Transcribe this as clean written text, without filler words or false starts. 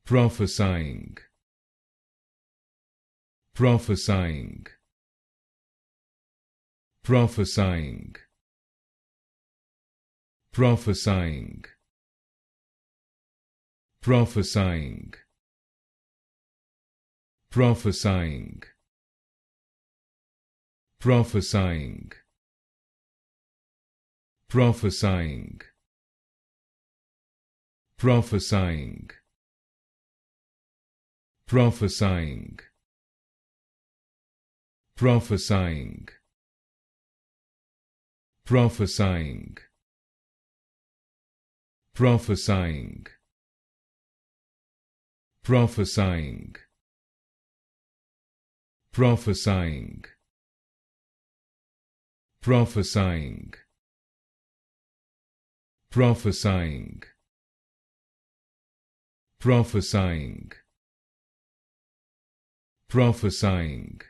prophesying, prophesying, prophesying, prophesying, prophesying, prophesying, prophesying, prophesying, prophesying, prophesying, prophesying, prophesying, prophesying, prophesying, prophesying, prophesying, prophesying, prophesying, prophesying,